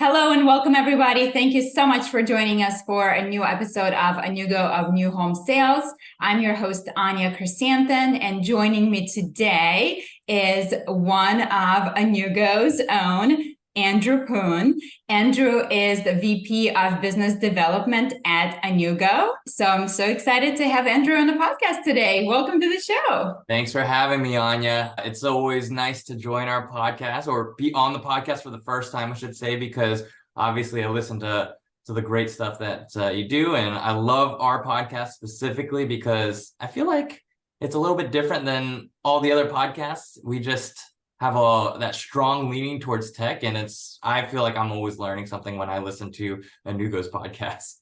Hello and welcome everybody. Thank you so much for joining us for a new episode of A New Go of New Home Sales. I'm your host, Anya Chrisanthon, and joining me today is one of A New Go's own, Andrew Poon. Andrew is the VP of Business Development at A New Go. So I'm so excited to have Andrew on the podcast today. Welcome to the show. Thanks for having me, Anya. It's always nice to join our podcast or be on the podcast for the first time, I should say, because obviously I listen to the great stuff that you do. And I love our podcast specifically because I feel like it's a little bit different than all the other podcasts. We just have that strong leaning towards tech. And I feel like I'm always learning something when I listen to A New Go's podcast.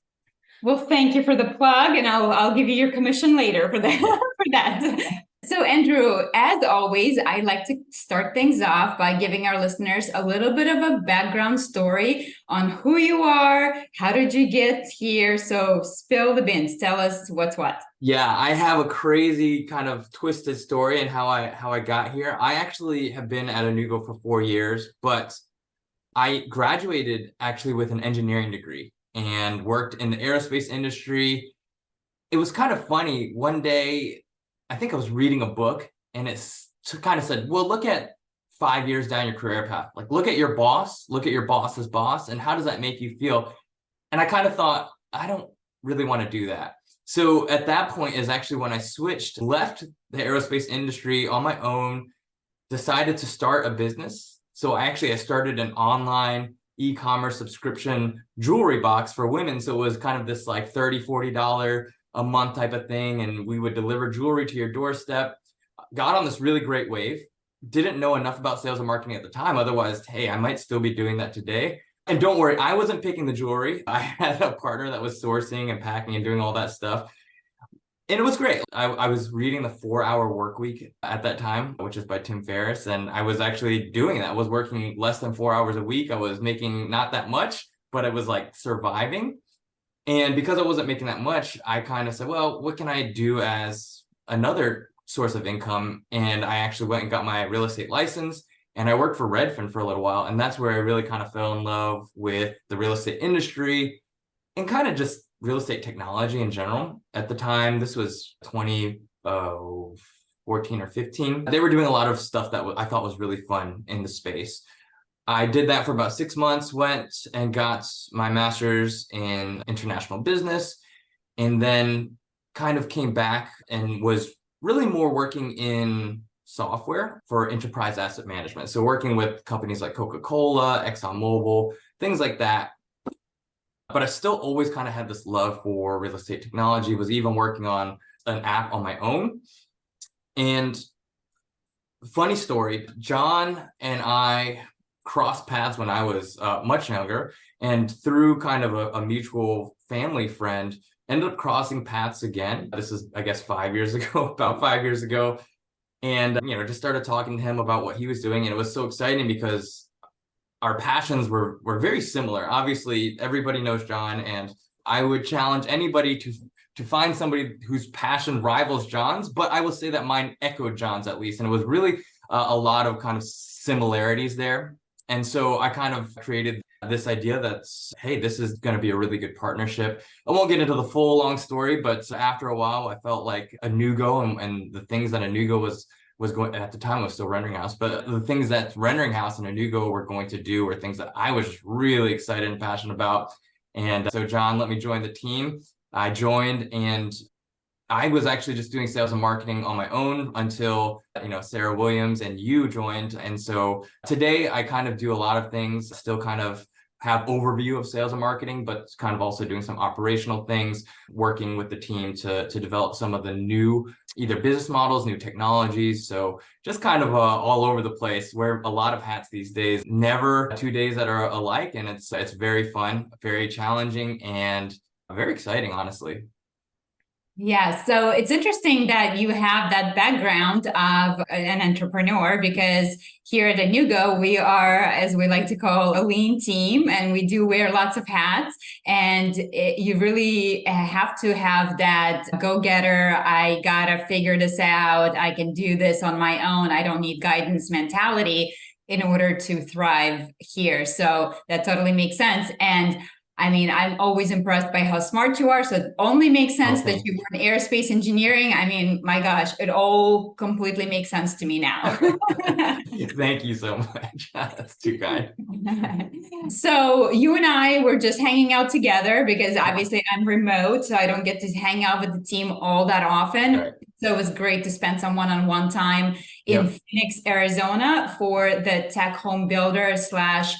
Well, thank you for the plug, and I'll give you your commission later for that. for that. So, Andrew, as always, I like to start things off by giving our listeners a little bit of a background story on who you are, how did you get here? So, spill the beans. Tell us what's what. Yeah, I have a crazy kind of twisted story in how I got here. I actually have been at A New Go for 4 years, but I graduated actually with an engineering degree and worked in the aerospace industry. It was kind of funny. One day, I think I was reading a book and it kind of said, well, look at 5 years down your career path. Like, look at your boss, look at your boss's boss, and how does that make you feel? And I kind of thought, I don't really want to do that. So at that point is actually when I left the aerospace industry on my own, decided to start a business. So I started an online e-commerce subscription jewelry box for women. So it was kind of this like $30, $40 a month type of thing. And we would deliver jewelry to your doorstep. Got on this really great wave. Didn't know enough about sales and marketing at the time. Otherwise, hey, I might still be doing that today. And don't worry, I wasn't picking the jewelry. I had a partner that was sourcing and packing and doing all that stuff. And it was great. I was reading the 4-Hour Workweek at that time, which is by Tim Ferriss. And I was actually doing that. I was working less than 4 hours a week. I was making not that much, but it was like surviving. And because I wasn't making that much, I kind of said, well, what can I do as another source of income? And I actually went and got my real estate license. And I worked for Redfin for a little while. And that's where I really kind of fell in love with the real estate industry and kind of just real estate technology in general. At the time, this was 2014 or 15. They were doing a lot of stuff that I thought was really fun in the space. I did that for about 6 months, went and got my master's in international business, and then kind of came back and was really more working in software for enterprise asset management. So working with companies like Coca-Cola, ExxonMobil, things like that. But I still always kind of had this love for real estate technology, was even working on an app on my own. And funny story, John and I crossed paths when I was much younger, and through kind of a mutual family friend, ended up crossing paths again. This is, I guess, 5 years ago, about 5 years ago. And, just started talking to him about what he was doing. And it was so exciting because our passions were very similar. Obviously, everybody knows John, and I would challenge anybody to find somebody whose passion rivals John's, but I will say that mine echoed John's at least. And it was really a lot of kind of similarities there. And so I kind of created this idea that, hey, this is going to be a really good partnership. I won't get into the full long story, but after a while, I felt like A New Go and the things that A New Go was going at the time was still Rendering House, but the things that Rendering House and A New Go were going to do were things that I was just really excited and passionate about. And so John let me join the team. I joined, and I was actually just doing sales and marketing on my own until, Sarah Williams and you joined. And so today I kind of do a lot of things, still kind of have overview of sales and marketing, but kind of also doing some operational things, working with the team to develop some of the new either business models, new technologies. So just kind of all over the place, wear a lot of hats these days, never 2 days that are alike. And it's very fun, very challenging, and very exciting, honestly. Yeah, so it's interesting that you have that background of an entrepreneur, because here at A New Go, we are, as we like to call, a lean team, and we do wear lots of hats. And you really have to have that go-getter, I gotta figure this out, I can do this on my own, I don't need guidance mentality. in order to thrive here. So that totally makes sense. And I mean, I'm always impressed by how smart you are. So it only makes sense that you were in aerospace engineering. I mean, my gosh, it all completely makes sense to me now. Thank you so much. That's too kind. So you and I were just hanging out together because obviously I'm remote, so I don't get to hang out with the team all that often. Right. So it was great to spend some one-on-one time in Phoenix, Arizona for the TecHome Builder slash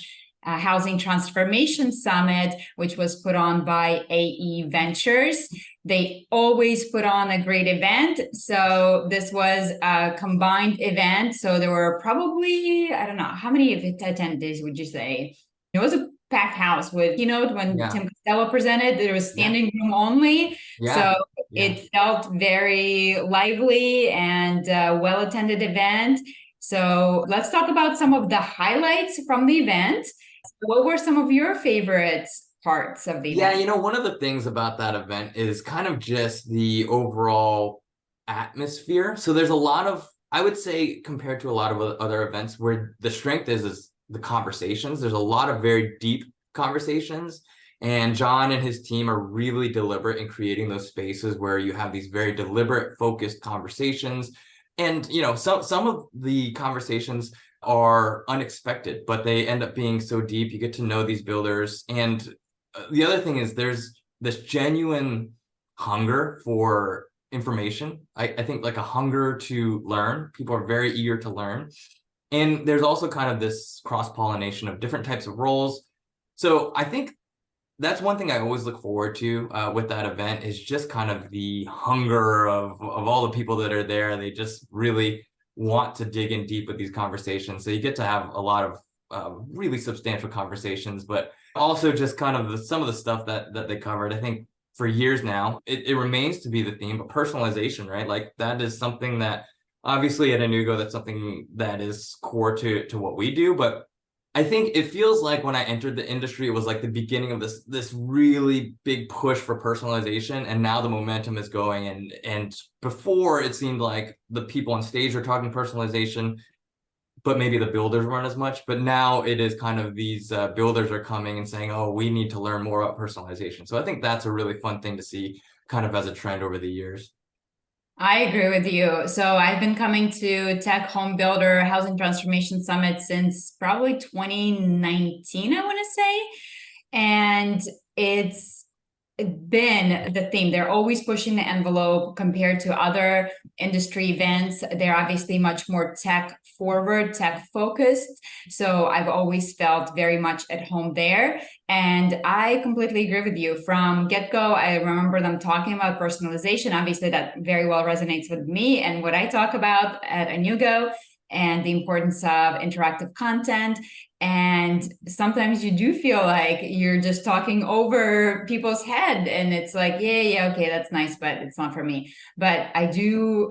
Housing Transformation Summit, which was put on by AE Ventures. They always put on a great event. So this was a combined event. So there were probably, I don't know, how many attendees would you say? It was a packed house with keynote when Tim Costello presented. There was standing room only. So it felt very lively and well-attended event. So let's talk about some of the highlights from the event. What were some of your favorite parts of the event? Yeah, you know, one of the things about that event is kind of just the overall atmosphere. So there's a lot of, I would say, compared to a lot of other events, where the strength is the conversations. There's a lot of very deep conversations. And John and his team are really deliberate in creating those spaces where you have these very deliberate, focused conversations. And, you know, some of the conversations are unexpected, but they end up being so deep. You get to know these builders. And the other thing is there's this genuine hunger for information. I think like a hunger to learn. People are very eager to learn. And there's also kind of this cross-pollination of different types of roles. So I think that's one thing I always look forward to with that event, is just kind of the hunger of all the people that are there. They just really want to dig in deep with these conversations. So you get to have a lot of really substantial conversations, but also just kind of some of the stuff that they covered. I think for years now, it remains to be the theme, but personalization, right? Like that is something that obviously at Inugo, that's something that is core to what we do. But I think it feels like when I entered the industry, it was like the beginning of this really big push for personalization, and now the momentum is going. And before it seemed like the people on stage are talking personalization, but maybe the builders weren't as much. But now it is kind of these builders are coming and saying, "Oh, we need to learn more about personalization." So I think that's a really fun thing to see, kind of as a trend over the years. I agree with you. So I've been coming to TecHome Builder Housing Transformation Summit since probably 2019, I want to say. And it's been the theme. They're always pushing the envelope compared to other industry events. They're obviously much more tech forward, tech focused. So I've always felt very much at home there. And I completely agree with you. From get-go, I remember them talking about personalization. Obviously, that very well resonates with me and what I talk about at Inugo, and the importance of interactive content. And sometimes you do feel like you're just talking over people's head, and it's like, yeah, okay, that's nice, but it's not for me. But I do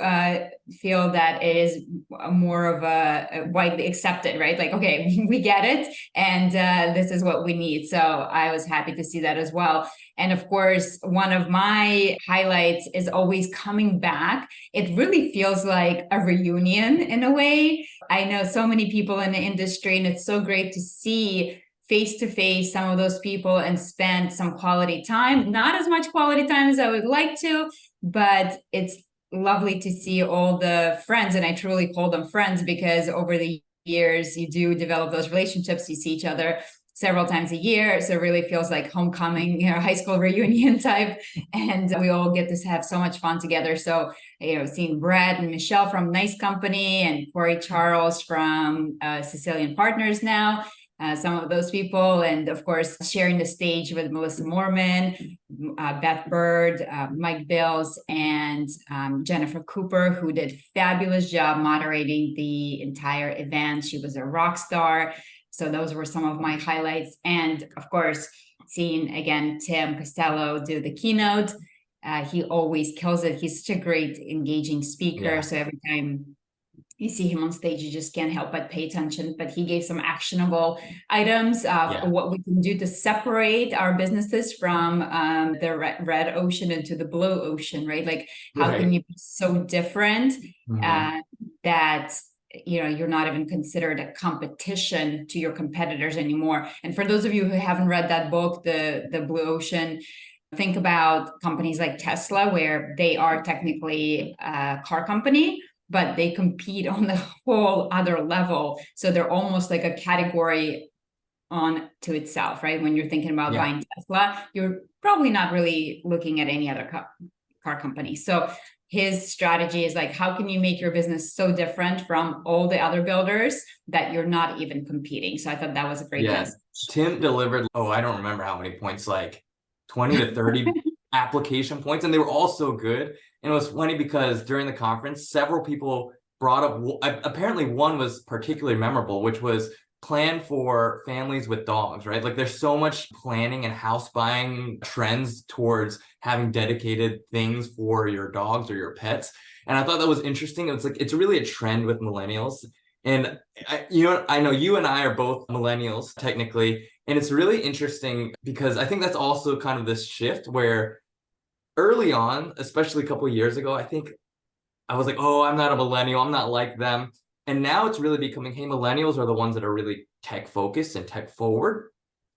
feel that it is more of a widely accepted, right? Like, okay, we get it, and this is what we need. So I was happy to see that as well. And of course, one of my highlights is always coming back. It really feels like a reunion in a way. I know so many people in the industry, and it's so great to see face to face some of those people and spend some quality time. Not as much quality time as I would like to, but it's lovely to see all the friends. And I truly call them friends because over the years, you do develop those relationships. You see each other several times a year. So it really feels like homecoming, high school reunion type. And we all get to have so much fun together. So, seeing Brad and Michelle from Nice Company and Corey Charles from Sicilian Partners now, some of those people. And of course, sharing the stage with Melissa Moorman, Beth Bird, Mike Bills, and Jennifer Cooper, who did a fabulous job moderating the entire event. She was a rock star. So those were some of my highlights. And of course, seeing again Tim Costello do the keynote. He always kills it. He's such a great, engaging speaker. Yeah. So every time you see him on stage, you just can't help but pay attention. But he gave some actionable items of what we can do to separate our businesses from the red ocean into the blue ocean, right? Like how can you be so different that you're not even considered a competition to your competitors anymore. And for those of you who haven't read that book, the Blue Ocean, think about companies like Tesla, where they are technically a car company, but they compete on the whole other level. So they're almost like a category on to itself, right? When you're thinking about buying Tesla, you're probably not really looking at any other car company. So his strategy is like, how can you make your business so different from all the other builders that you're not even competing? So I thought that was a great message. Tim delivered, I don't remember how many points, like 20 to 30 application points, and they were all so good. And it was funny because during the conference, several people brought up, apparently one was particularly memorable, which was plan for families with dogs, right? Like there's so much planning and house buying trends towards having dedicated things for your dogs or your pets. And I thought that was interesting. It's like, it's really a trend with millennials. And I know you and I are both millennials technically, and it's really interesting because I think that's also kind of this shift where early on, especially a couple of years ago, I think I was like, oh, I'm not a millennial, I'm not like them. And now it's really becoming, hey, millennials are the ones that are really tech focused and tech forward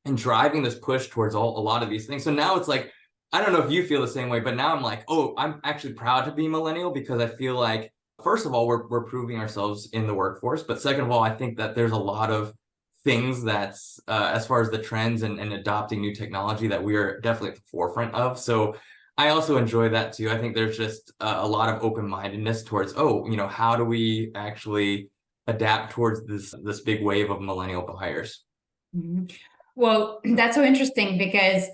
and driving this push towards a lot of these things. So now it's like, I don't know if you feel the same way, but now I'm like, oh, I'm actually proud to be millennial because I feel like, first of all, we're proving ourselves in the workforce. But second of all, I think that there's a lot of things that's as far as the trends and adopting new technology that we are definitely at the forefront of. So I also enjoy that too. I think there's just a lot of open-mindedness towards, how do we actually adapt towards this big wave of millennial buyers? Mm-hmm. Well, that's so interesting because,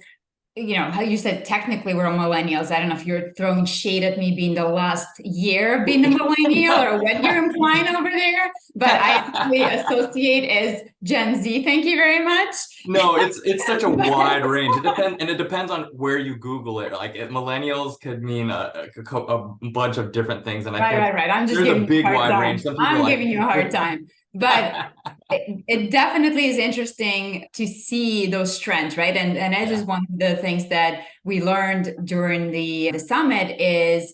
how you said technically we're millennials. I don't know if you're throwing shade at me being the last year being a millennial or what you're implying over there, but I actually associate as Gen Z. Thank you very much. No, it's such a wide range. It depends on where you Google it. Like millennials could mean a bunch of different things, and I think right. I'm just there's giving a big you a hard wide time. range. Some people I'm giving you a hard time, but it definitely is interesting to see those trends, right? And that is one of the things that we learned during the summit is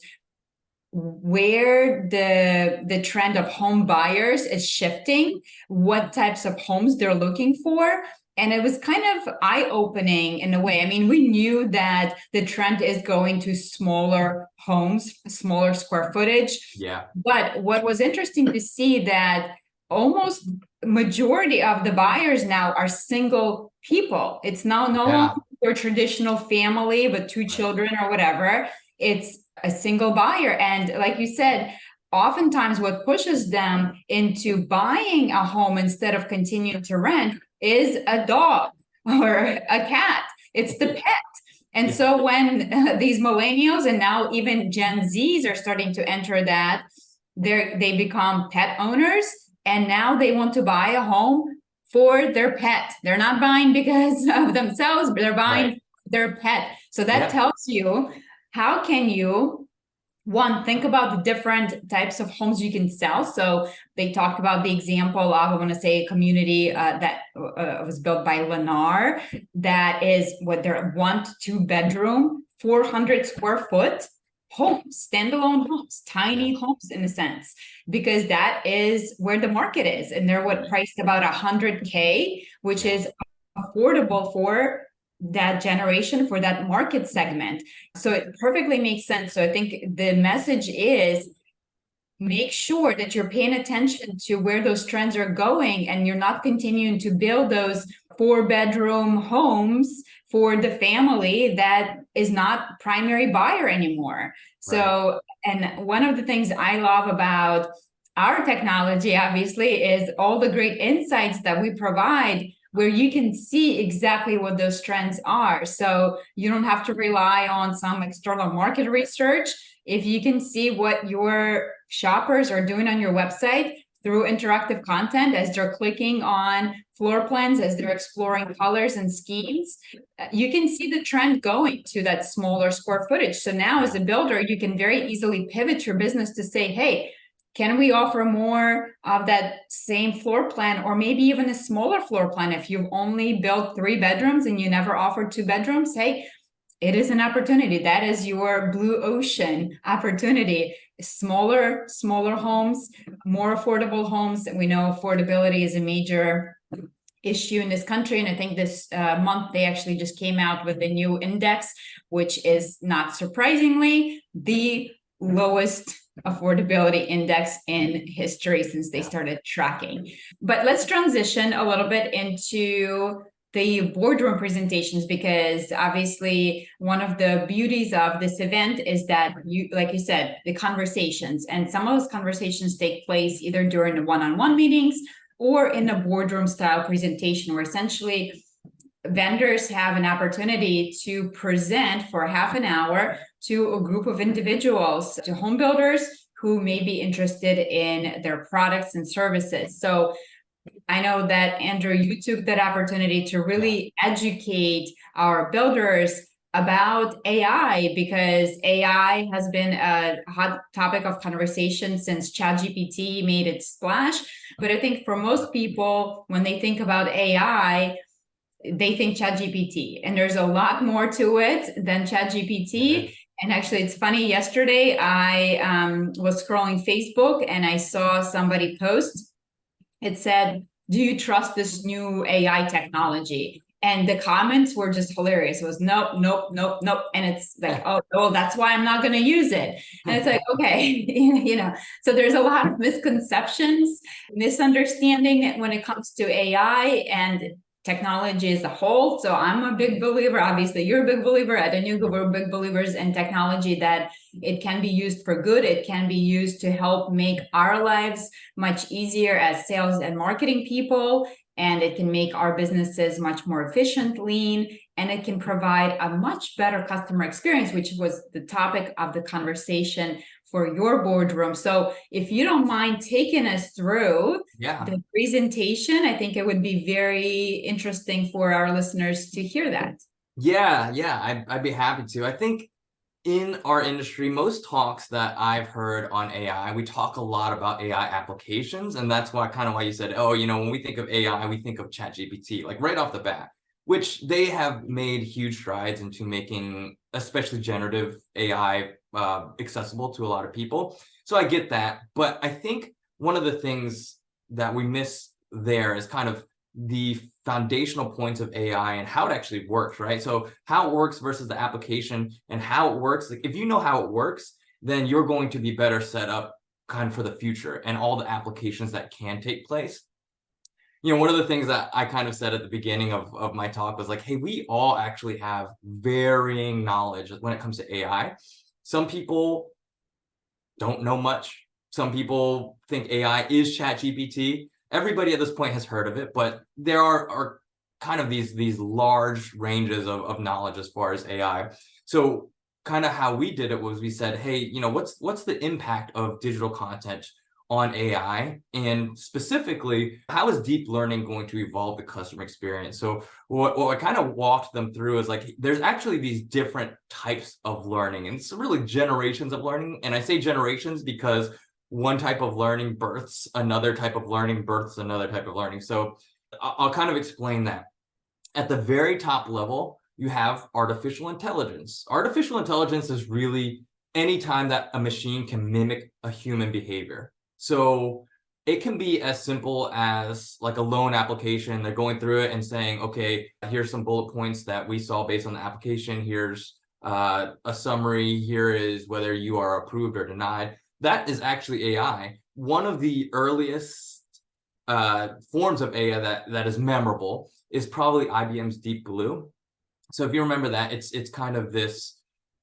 where the trend of home buyers is shifting, what types of homes they're looking for. And it was kind of eye-opening in a way. I mean, we knew that the trend is going to smaller homes, smaller square footage. Yeah. But what was interesting to see that almost majority of the buyers now are single people. It's now no longer your traditional family with two children or whatever. It's a single buyer. And like you said, oftentimes what pushes them into buying a home instead of continuing to rent is a dog or a cat. It's the pet. And so when these millennials and now even Gen Zs are starting to enter that, they become pet owners, and now they want to buy a home for their pet. They're not buying because of themselves, but they're buying their pet. So that tells you, how can you, one, think about the different types of homes you can sell. So they talked about the example of, I want to say, a community that was built by Lennar, that is what they're 1 to 2 bedroom, 400 square foot homes, standalone homes, tiny homes in a sense, because that is where the market is. And they're priced about $100K, which is affordable for that generation, for that market segment. So it perfectly makes sense. So I think the message is, make sure that you're paying attention to where those trends are going, and you're not continuing to build those 4-bedroom homes for the family that is not primary buyer anymore. So, and one of the things I love about our technology, obviously, is all the great insights that we provide, where you can see exactly what those trends are. So you don't have to rely on some external market research. If you can see what your shoppers are doing on your website through interactive content, as they're clicking on floor plans, as they're exploring colors and schemes, you can see the trend going to that smaller square footage. So now as a builder, you can very easily pivot your business to say, hey, can we offer more of that same floor plan, or maybe even a smaller floor plan? If you've only built 3 bedrooms and you never offered 2 bedrooms, hey, it is an opportunity. That is your blue ocean opportunity. smaller homes, more affordable homes. And we know affordability is a major issue in this country. And I think this month they actually just came out with a new index, which is not surprisingly the lowest affordability index in history since they started tracking. But let's transition a little bit into the boardroom presentations, because obviously one of the beauties of this event is that you, like you said, the conversations, and some of those conversations take place either during the one-on-one meetings or in a boardroom style presentation, where essentially vendors have an opportunity to present for half an hour to a group of individuals, to home builders who may be interested in their products and services. So I know that, Andrew, you took that opportunity to really educate our builders about AI, because AI has been a hot topic of conversation since ChatGPT made its splash. But I think for most people, when they think about AI, they think ChatGPT, and there's a lot more to it than ChatGPT. And actually, it's funny, yesterday I was scrolling Facebook and I saw somebody post. It said, "Do you trust this new AI technology?" And the comments were just hilarious. It was nope, nope, nope, nope. And it's like, oh, well, that's why I'm not going to use it. And it's like, okay, so there's a lot of misconceptions, misunderstanding when it comes to AI and technology as a whole. So I'm a big believer, obviously you're a big believer, at Anyugo we're big believers in technology, that it can be used for good. It can be used to help make our lives much easier as sales and marketing people, and it can make our businesses much more efficient, lean, and it can provide a much better customer experience, which was the topic of the conversation for your boardroom. So if you don't mind taking us through the presentation, I think it would be very interesting for our listeners to hear that. I'd be happy to. I think in our industry, most talks that I've heard on AI, we talk a lot about AI applications. And that's why you said, oh, when we think of AI, we think of ChatGPT, like right off the bat, which they have made huge strides into making, especially generative AI, accessible to a lot of people. So I get that. But I think one of the things that we miss there is kind of the foundational points of AI and how it actually works, right? So how it works versus the application and how it works. Like if you know how it works, then you're going to be better set up kind of for the future and all the applications that can take place. One of the things that I kind of said at the beginning of my talk was like, hey, we all actually have varying knowledge when it comes to AI. Some people don't know much. Some people think AI is ChatGPT. Everybody at this point has heard of it, but there are kind of these large ranges of knowledge as far as AI. So kind of how we did it was we said, hey, what's the impact of digital content on AI? And specifically, how is deep learning going to evolve the customer experience? So what I kind of walked them through is like, there's actually these different types of learning, and it's really generations of learning. And I say generations because one type of learning births another type of learning, births another type of learning. So I'll kind of explain that. At the very top level, you have artificial intelligence. Artificial intelligence is really any time that a machine can mimic a human behavior. So it can be as simple as like a loan application. They're going through it and saying, okay, here's some bullet points that we saw based on the application. Here's a summary. Here is whether you are approved or denied. That is actually AI. One of the earliest forms of AI that is memorable is probably IBM's Deep Blue. So if you remember that, it's kind of this,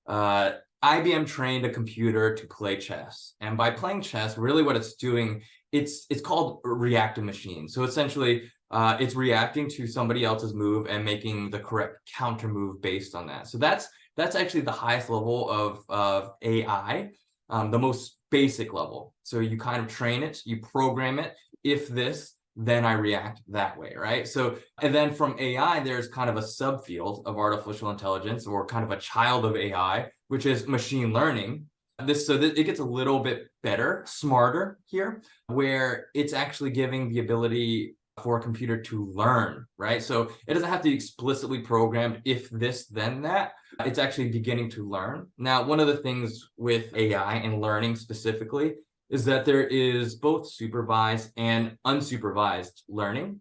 IBM trained a computer to play chess. And by playing chess, really what it's doing, it's called a reactive machine. So essentially, it's reacting to somebody else's move and making the correct counter move based on that. So that's actually the highest level of AI, the most basic level. So you kind of train it, you program it, if this, then I react that way, right? So, and then from AI, there's kind of a subfield of artificial intelligence, or kind of a child of AI, which is machine learning. It gets a little bit better, smarter here, where it's actually giving the ability for a computer to learn, right? So it doesn't have to be explicitly programmed if this, then that. It's actually beginning to learn. Now, one of the things with AI and learning specifically is that there is both supervised and unsupervised learning.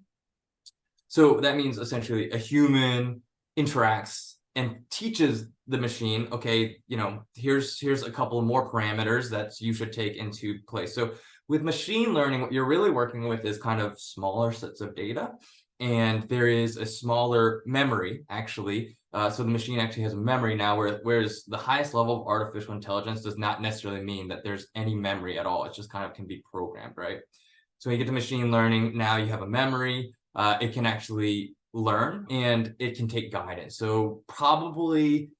So that means essentially a human interacts and teaches the machine, okay, here's a couple more parameters that you should take into place. So with machine learning, what you're really working with is kind of smaller sets of data, and there is a smaller memory, actually. So the machine actually has a memory now, whereas the highest level of artificial intelligence does not necessarily mean that there's any memory at all. It just kind of can be programmed, right? So when you get to machine learning, now you have a memory. It can actually learn, and it can take guidance. So probably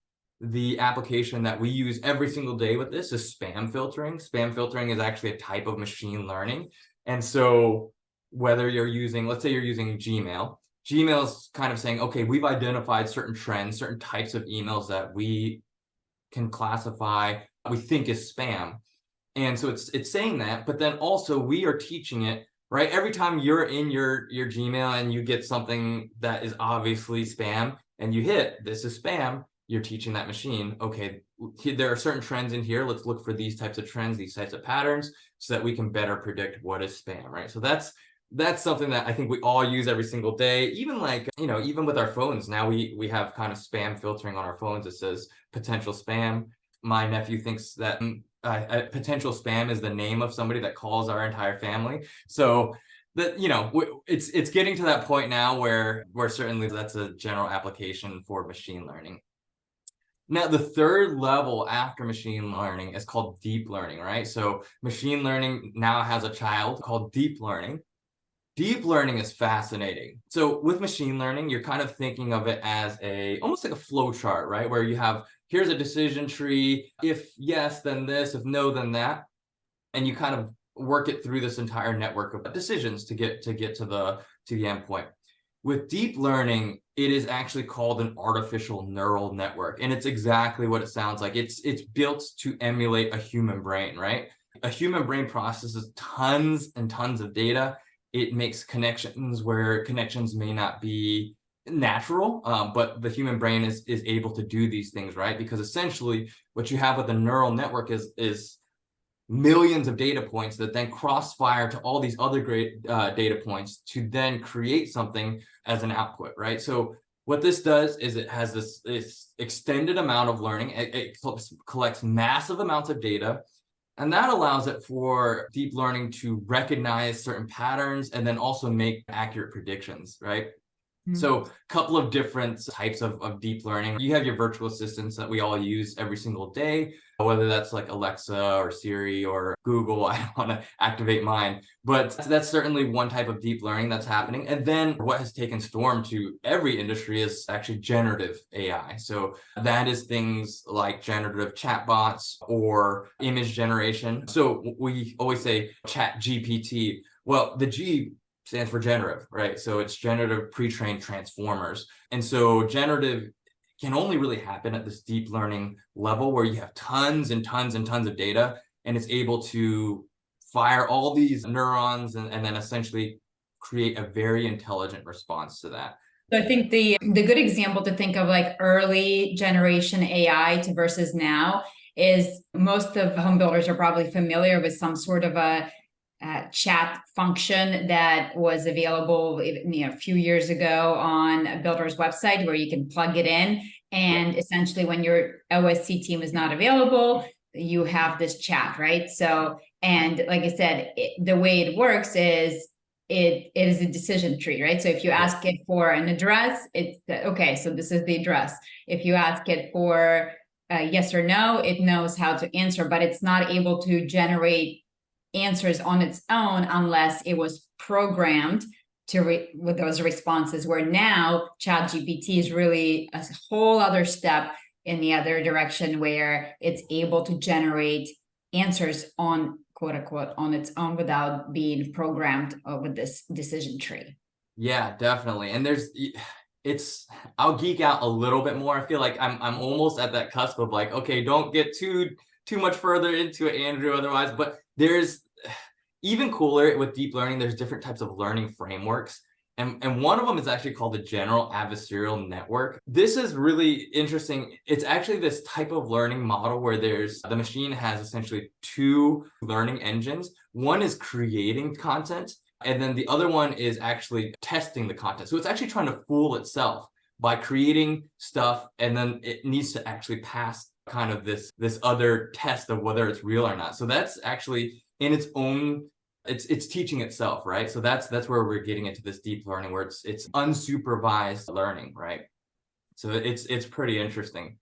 the application that we use every single day with this is spam filtering. Spam filtering is actually a type of machine learning. And so whether you're using, let's say you're using Gmail, Gmail's kind of saying, okay, we've identified certain trends, certain types of emails that we can classify, we think is spam. And so it's saying that, but then also we are teaching it, right? Every time you're in your Gmail and you get something that is obviously spam and you hit, this is spam, you're teaching that machine, okay, there are certain trends in here. Let's look for these types of trends, these types of patterns, so that we can better predict what is spam, right? So that's something that I think we all use every single day. Even like, even with our phones, now we have kind of spam filtering on our phones. It says potential spam. My nephew thinks that potential spam is the name of somebody that calls our entire family. So that, it's getting to that point now where certainly that's a general application for machine learning. Now, the third level after machine learning is called deep learning, right? So machine learning now has a child called deep learning. Deep learning is fascinating. So with machine learning, you're kind of thinking of it as almost like a flow chart, right? Where you have, here's a decision tree. If yes, then this. If no, then that. And you kind of work it through this entire network of decisions to get to the endpoint. With deep learning, it is actually called an artificial neural network. And it's exactly what it sounds like. It's built to emulate a human brain, right? A human brain processes tons and tons of data. It makes connections where connections may not be natural, but the human brain is able to do these things, right? Because essentially what you have with a neural network is millions of data points that then crossfire to all these other great data points to then create something as an output, right? So what this does is it has this extended amount of learning. It collects massive amounts of data, and that allows it for deep learning to recognize certain patterns and then also make accurate predictions, right? So a couple of different types of deep learning. You have your virtual assistants that we all use every single day, whether that's like Alexa or Siri or Google. I don't want to activate mine, but that's certainly one type of deep learning that's happening. And then what has taken storm to every industry is actually generative AI. So that is things like generative chatbots or image generation. So we always say Chat GPT. Well, the G stands for generative, right? So it's generative pre-trained transformers. And so generative can only really happen at this deep learning level where you have tons and tons and tons of data, and it's able to fire all these neurons and then essentially create a very intelligent response to that. So I think the good example to think of like early generation AI to versus now is most of home builders are probably familiar with some sort of a chat function that was available a few years ago on a builder's website where you can plug it in, and essentially when your OSC team is not available, you have this chat, right? So, and like I said, the way it works is it is a decision tree, right? So if you ask it for an address, it's okay, so this is the address. If you ask it for yes or no, it knows how to answer, but it's not able to generate answers on its own unless it was programmed to with those responses, where now ChatGPT is really a whole other step in the other direction where it's able to generate answers on quote unquote on its own without being programmed with this decision tree. Yeah, definitely. And I'll geek out a little bit more. I feel like I'm almost at that cusp of like, okay, don't get too much further into it, Andrew, otherwise, but even cooler with deep learning, there's different types of learning frameworks. And one of them is actually called the general adversarial network. This is really interesting. It's actually this type of learning model where the machine has essentially two learning engines. One is creating content, and then the other one is actually testing the content. So it's actually trying to fool itself by creating stuff, and then it needs to actually pass kind of this other test of whether it's real or not. So that's actually in its own, it's teaching itself, right? So that's where we're getting into this deep learning, where it's unsupervised learning, right? So it's pretty interesting.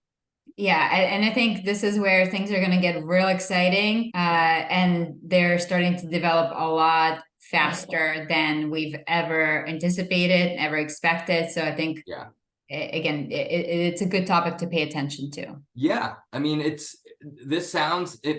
Yeah, and I think this is where things are going to get real exciting, and they're starting to develop a lot faster than we've ever anticipated, ever expected. So I think, Yeah. Again, it's a good topic to pay attention to. Yeah, I mean, it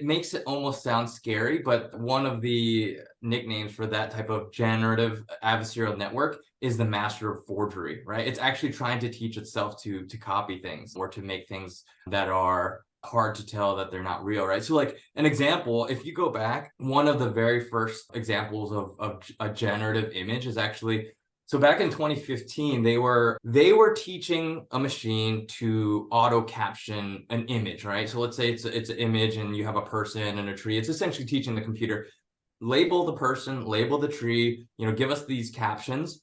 makes it almost sound scary, but one of the nicknames for that type of generative adversarial network is the master of forgery, right? It's actually trying to teach itself to copy things or to make things that are hard to tell that they're not real, right? So like an example, if you go back, one of the very first examples of a generative image is actually, so back in 2015, they were teaching a machine to auto caption an image, right? So let's say it's an image and you have a person and a tree. It's essentially teaching the computer, label the person, label the tree, give us these captions.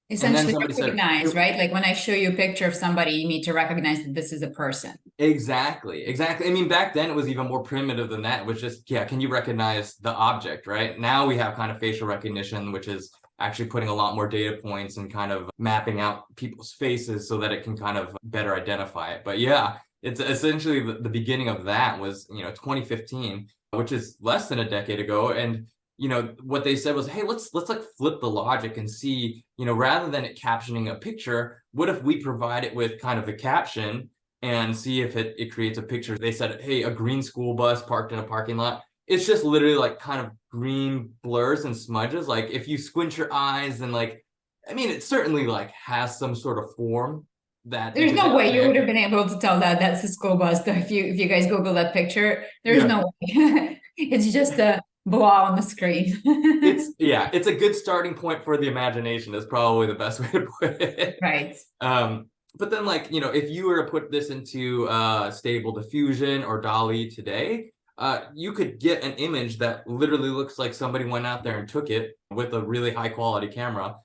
And then Essentially somebody said, recognize, right? Like when I show you a picture of somebody, you need to recognize that this is a person. Exactly. I mean, back then it was even more primitive than that. It was just, yeah, can you recognize the object, right? Now we have kind of facial recognition, which is actually putting a lot more data points and kind of mapping out people's faces so that it can kind of better identify it. But yeah, it's essentially the beginning of that was, 2015, which is less than a decade ago. And what they said was, hey, let's like flip the logic and see, rather than it captioning a picture, what if we provide it with kind of a caption and see if it creates a picture. They said, hey, a green school bus parked in a parking lot. It's just literally like kind of green blurs and smudges. Like if you squint your eyes and like, I mean, it certainly like has some sort of form that There's you can no say, way you would okay, have been able to tell that that's a school bus. Though, if you guys Google that picture, there's yeah, no way. It's just a blah on the screen. it's a good starting point for the imagination is probably the best way to put it. Right. But then like, if you were to put this into Stable Diffusion or DALL-E today, you could get an image that literally looks like somebody went out there and took it with a really high quality camera.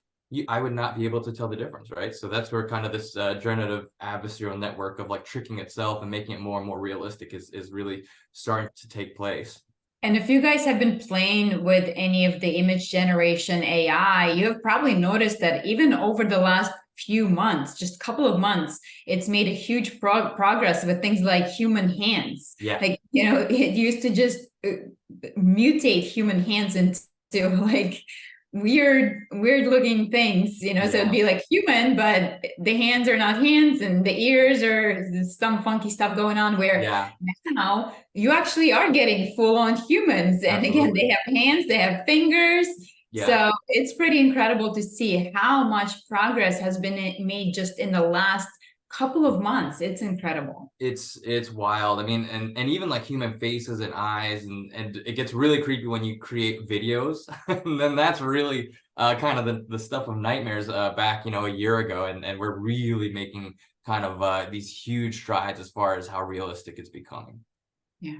I would not be able to tell the difference, right? So that's where kind of this generative adversarial network of like tricking itself and making it more and more realistic is really starting to take place. And if you guys have been playing with any of the image generation AI, you have probably noticed that even over the last few months, just a couple of months, it's made a huge progress with things like human hands. Yeah. Like, it used to just mutate human hands into like weird looking things, so it'd be like human, but the hands are not hands and the ears are some funky stuff going on, where now you actually are getting full-on humans. And again, they have hands, they have fingers. So it's pretty incredible to see how much progress has been made just in the last couple of months. It's incredible. It's wild. I mean, and even like human faces and eyes, and it gets really creepy when you create videos. And then that's really kind of the stuff of nightmares back, a year ago. And we're really making kind of these huge strides as far as how realistic it's becoming. Yeah.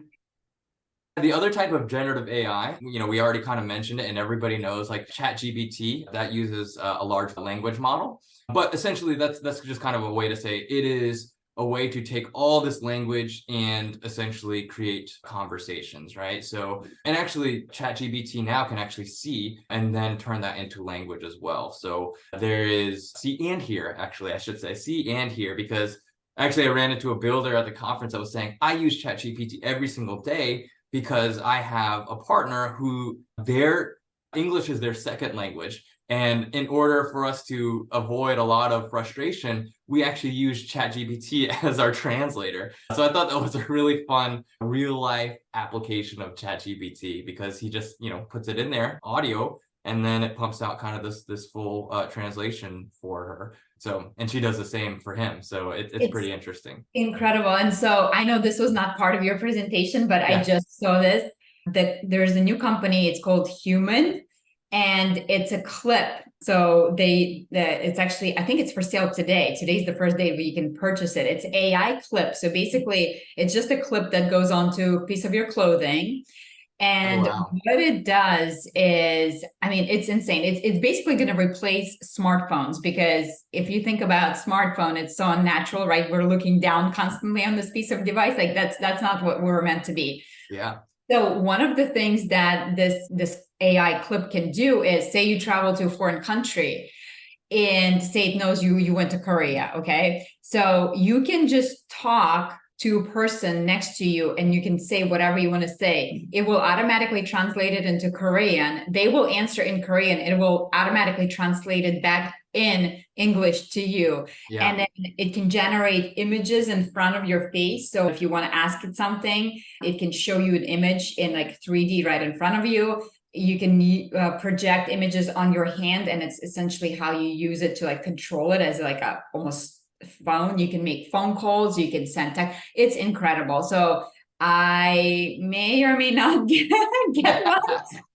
The other type of generative AI, we already kind of mentioned it and everybody knows, like ChatGPT, that uses a large language model. But essentially that's just kind of a way to say it is a way to take all this language and essentially create conversations, right? So, and actually ChatGPT now can actually see and then turn that into language as well. So there is see and hear, actually, I should say see and hear, because actually I ran into a builder at the conference that was saying, I use ChatGPT every single day because I have a partner who their English is their second language. And in order for us to avoid a lot of frustration, we actually use ChatGPT as our translator. So I thought that was a really fun real life application of ChatGPT, because he just, puts it in there, audio, and then it pumps out kind of this full translation for her. So, and she does the same for him. So it's pretty interesting. Incredible. And so I know this was not part of your presentation, but I just saw this. that there's a new company, it's called Human, and it's a clip. So it's actually, I think it's for sale today. Today's the first day where you can purchase it. It's AI clip. So basically it's just a clip that goes onto a piece of your clothing. And what it does is, I mean, it's insane. It's basically going to replace smartphones, because if you think about smartphone, it's so unnatural, right? We're looking down constantly on this piece of device. Like that's not what we're meant to be. Yeah. So one of the things that this AI clip can do is, say you travel to a foreign country and say it knows you went to Korea, okay? So you can just talk to a person next to you and you can say whatever you want to say. It will automatically translate it into Korean. They will answer in Korean. It will automatically translate it back in English to you. Yeah. And then it can generate images in front of your face. So if you want to ask it something, it can show you an image in like 3D right in front of you. You can project images on your hand, and it's essentially how you use it to like control it as like a almost phone. You can make phone calls, you can send text. It's incredible. So I may or may not get one.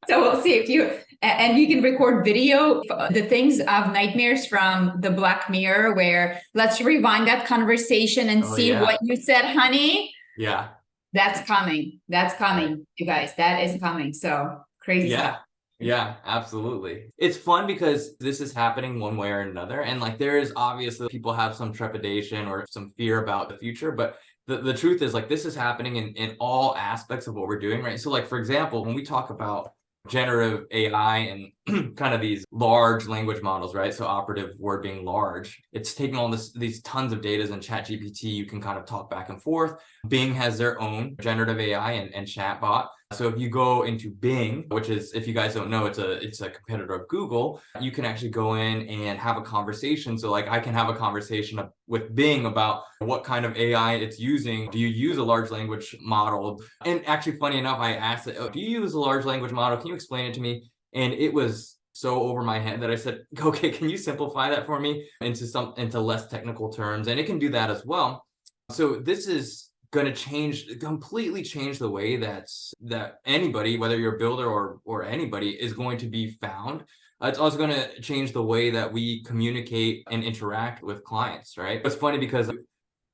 So we'll see if you, and you can record video, the things of nightmares from the Black Mirror, where let's rewind that conversation and see what you said, honey. Yeah. That's coming. That's coming, you guys. That is coming. So crazy stuff. Yeah, absolutely. It's fun because this is happening one way or another. And like, there is obviously people have some trepidation or some fear about the future, but the truth is like, this is happening in all aspects of what we're doing, right? So like, for example, when we talk about generative AI and kind of these large language models, right? So operative word being large, it's taking all these tons of data in ChatGPT. You can kind of talk back and forth. Bing has their own generative AI and chatbot. So if you go into Bing, which is, if you guys don't know, it's a competitor of Google, you can actually go in and have a conversation. So like I can have a conversation with Bing about what kind of AI it's using. Do you use a large language model? And actually, funny enough, I asked it, do you use a large language model? Can you explain it to me? And it was so over my head that I said, okay, can you simplify that for me into less technical terms? And it can do that as well. So this is going to completely change the way that anybody, whether you're a builder or anybody, is going to be found. It's also going to change the way that we communicate and interact with clients, right? It's funny because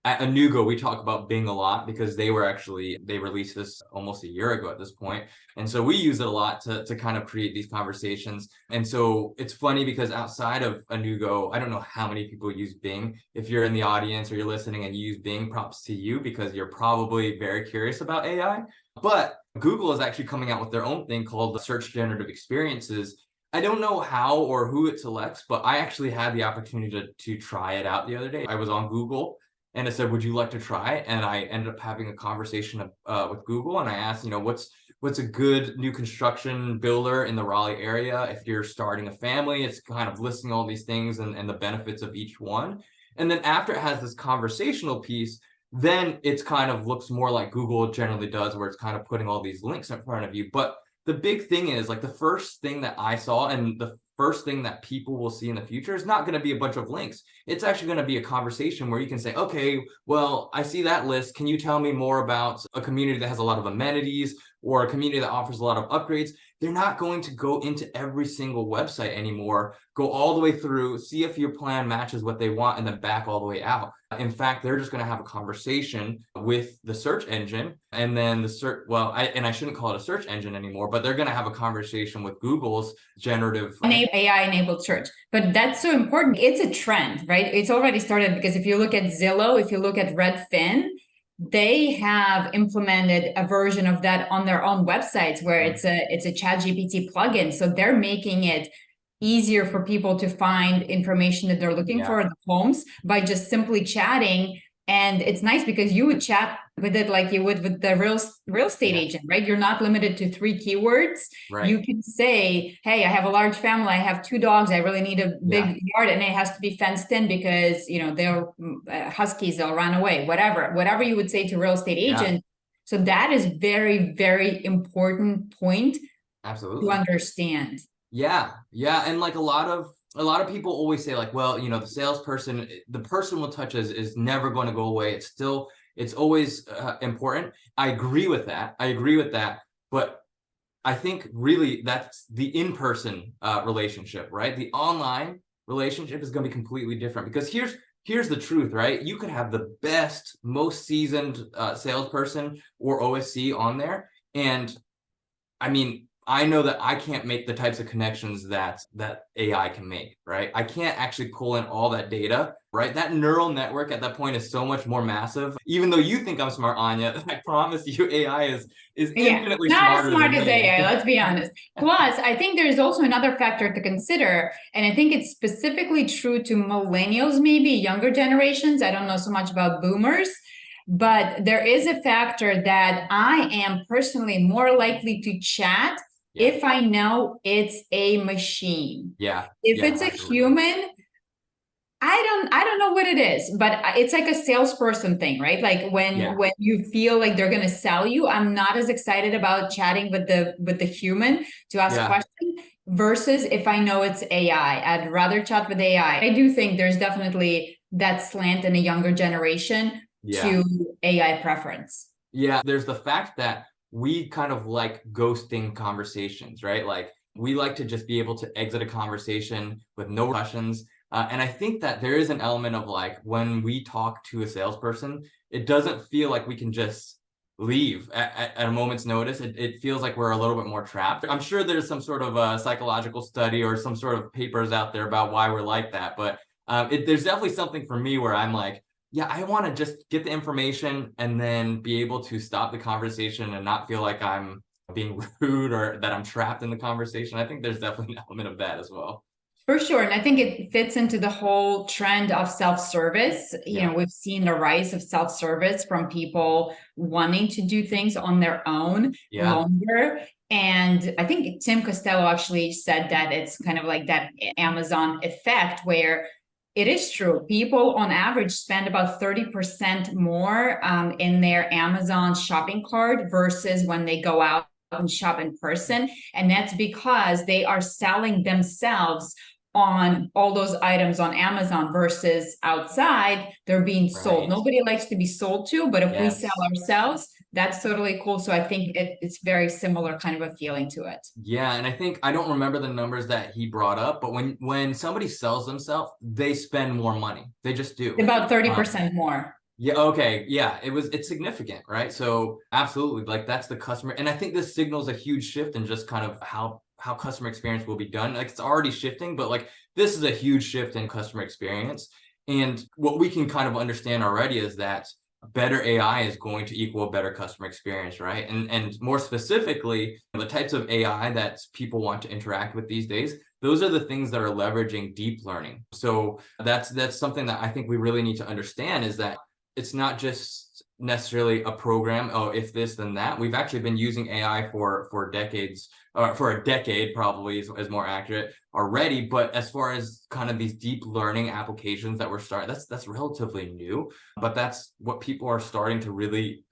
at Anugo, we talk about Bing a lot because they released this almost a year ago at this point. And so we use it a lot to kind of create these conversations. And so it's funny because outside of Anugo, I don't know how many people use Bing. If you're in the audience or you're listening and you use Bing, props to you, because you're probably very curious about AI. But Google is actually coming out with their own thing called the Search Generative Experiences. I don't know how or who it selects, but I actually had the opportunity to try it out the other day. I was on Google and it said, would you like to try? And I ended up having a conversation with Google, and I asked, what's a good new construction builder in the Raleigh area? If you're starting a family, it's kind of listing all these things and the benefits of each one. And then after it has this conversational piece, then it's kind of looks more like Google generally does, where it's kind of putting all these links in front of you. But the big thing is, like, the first thing that I saw and the first thing that people will see in the future is not going to be a bunch of links. It's actually going to be a conversation where you can say, okay, well, I see that list. Can you tell me more about a community that has a lot of amenities or a community that offers a lot of upgrades? They're not going to go into every single website anymore, go all the way through, see if your plan matches what they want, and then back all the way out. In fact, they're just going to have a conversation with the search engine, and then I shouldn't call it a search engine anymore, but they're going to have a conversation with Google's generative AI-enabled search. But that's so important. It's a trend, right? It's already started, because if you look at Zillow, if you look at Redfin, they have implemented a version of that on their own websites where it's a ChatGPT plugin. So they're making it easier for people to find information that they're looking for in the homes by just simply chatting. And it's nice because you would chat with it like you would with the real estate agent, right? You're not limited to 3 keywords. Right. You can say, hey, I have a large family. I have 2 dogs. I really need a big yard, and it has to be fenced in because, they're huskies, they'll run away, whatever you would say to real estate agent. So that is very, very important point to understand. Yeah. And like a lot of people always say, like, well, the salesperson, the personal touch is never going to go away. It's always important. I agree with that. But I think really that's the in-person relationship, right? The online relationship is going to be completely different because here's the truth, right? You could have the best, most seasoned salesperson or OSC on there, and I mean, I know that I can't make the types of connections that AI can make, right? I can't actually pull in all that data, right? That neural network at that point is so much more massive. Even though you think I'm smart, Anya, I promise you AI is Yeah, infinitely not as smarter smart than as me. AI, let's be honest. Plus, I think there's also another factor to consider, and I think it's specifically true to millennials, maybe younger generations. I don't know so much about boomers, but there is a factor that I am personally more likely to chat Yeah, if I know it's a machine. yeah, If yeah, it's a absolutely. human, I don't know what it is, but it's like a salesperson thing, right? Like Yeah, when you feel like they're gonna sell you, I'm not as excited about chatting with the human to ask yeah, questions versus if I know it's AI. I'd rather chat with AI. I do think there's definitely that slant in a younger generation yeah. to AI preference. Yeah, there's the fact that we kind of like ghosting conversations, right? Like we like to just be able to exit a conversation with no questions. And I think that there is an element of like when we talk to a salesperson, it doesn't feel like we can just leave at a moment's notice. It feels like we're a little bit more trapped. I'm sure there's some sort of a psychological study or some sort of papers out there about why we're like that. But there's definitely something for me where I'm like, yeah, I want to just get the information and then be able to stop the conversation and not feel like I'm being rude or that I'm trapped in the conversation. I think there's definitely an element of that as well. For sure. And I think it fits into the whole trend of self-service. You Yeah. know, we've seen the rise of self-service from people wanting to do things on their own Yeah. longer. And I think Tim Costello actually said that it's kind of like that Amazon effect where it is true. People on average spend about 30% more in their Amazon shopping cart versus when they go out and shop in person. And that's because they are selling themselves on all those items on Amazon versus outside, they're being sold. Right. Nobody likes to be sold to, but if we sell Yes. ourselves, that's totally cool. So I think it's very similar kind of a feeling to it. Yeah, and I think I don't remember the numbers that he brought up, but when somebody sells themselves, they spend more money. They just do. About Um, 30% more. Yeah, okay. Yeah, it's significant, right? So absolutely, like that's the customer. And I think this signals a huge shift in just kind of how customer experience will be done. Like it's already shifting, but like this is a huge shift in customer experience. And what we can kind of understand already is that better AI is going to equal a better customer experience, right? And more specifically, the types of AI that people want to interact with these days, those are the things that are leveraging deep learning. So that's something that I think we really need to understand is that it's not just necessarily a program, oh, if this, then that. We've actually been using AI for decades, or for a decade probably is more accurate already. But as far as kind of these deep learning applications that we're starting, that's relatively new. But that's what people are starting to really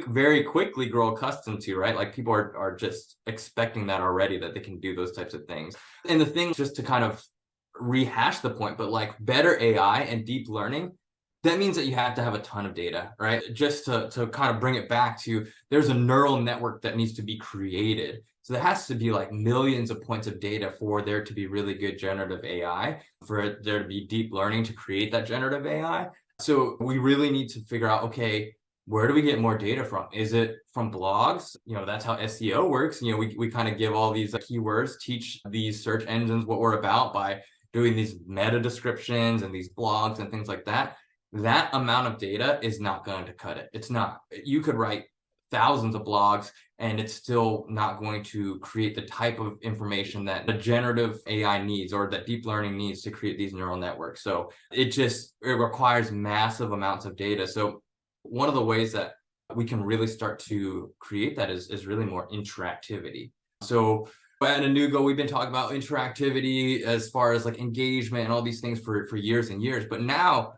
very quickly grow accustomed to, right? Like people are just expecting that already, that they can do those types of things. And the thing, just to kind of rehash the point, but like better AI and deep learning, that means that you have to have a ton of data, right? Just to kind of bring it back to, there's a neural network that needs to be created. So there has to be like millions of points of data for there to be really good generative AI, for there to be deep learning to create that generative AI. So we really need to figure out, okay, where do we get more data from? Is it from blogs? You know, that's how SEO works. You know, we kind of give all these keywords, teach these search engines what we're about by doing these meta descriptions and these blogs and things like that. That amount of data is not going to cut it. It's not. You could write thousands of blogs and it's still not going to create the type of information that the generative AI needs or that deep learning needs to create these neural networks. So it requires massive amounts of data. So one of the ways that we can really start to create that is really more interactivity. So at Anugo, we've been talking about interactivity as far as like engagement and all these things for years and years. But now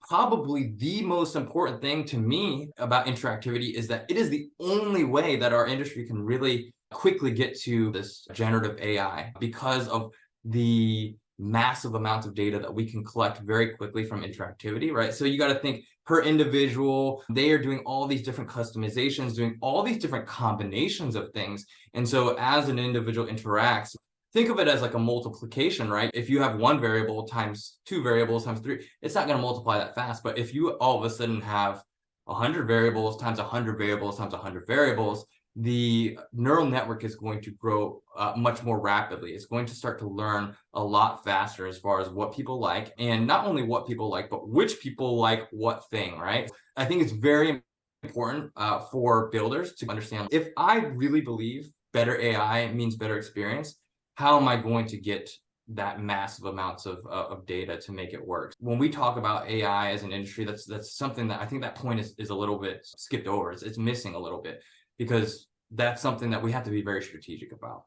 probably the most important thing to me about interactivity is that it is the only way that our industry can really quickly get to this generative AI because of the massive amounts of data that we can collect very quickly from interactivity, right? So you got to think per individual, they are doing all these different customizations, doing all these different combinations of things. And so as an individual interacts, think of it as like a multiplication, right? If you have one variable times two variables times three, it's not going to multiply that fast. But if you all of a sudden have 100 variables times 100 variables times 100 variables, the neural network is going to grow much more rapidly. It's going to start to learn a lot faster as far as what people like, and not only what people like, but which people like what thing, right? I think it's very important for builders to understand, if I really believe better AI means better experience, how am I going to get that massive amounts of data to make it work? When we talk about AI as an industry, that's something that I think that point is a little bit skipped over. It's missing a little bit, because that's something that we have to be very strategic about.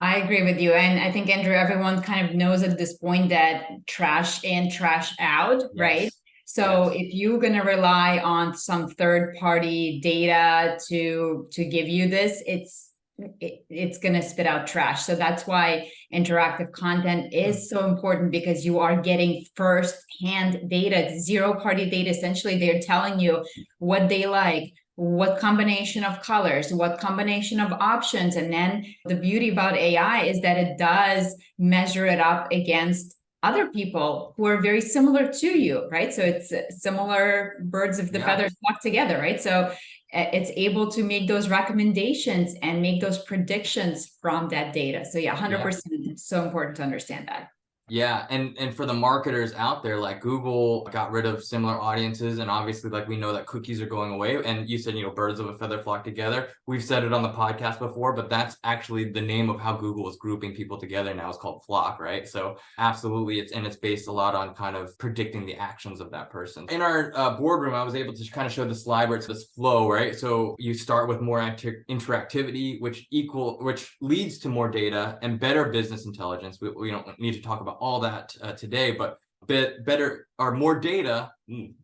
I agree with you. And I think, Andrew, everyone kind of knows at this point that trash in, trash out, right? Yes. So Yes. if you're going to rely on some third party data to give you this, it's going to spit out trash. So that's why interactive content is so important, because you are getting first hand data, zero party data. Essentially, they're telling you what they like, what combination of colors, what combination of options. And then the beauty about AI is that it does measure it up against other people who are very similar to you, right? So it's similar birds of the feathers flock together, right? So it's able to make those recommendations and make those predictions from that data. So yeah, 100%. It's so important to understand that. Yeah, and for the marketers out there, like Google got rid of similar audiences, and obviously, like, we know that cookies are going away. And you said, birds of a feather flock together. We've said it on the podcast before, but that's actually the name of how Google is grouping people together now. It's called flock, right? So absolutely, it's based a lot on kind of predicting the actions of that person. In our boardroom, I was able to kind of show the slide where it's this flow, right? So you start with more interactivity, which leads to more data and better business intelligence. We don't need to talk about all that today, but better or more data,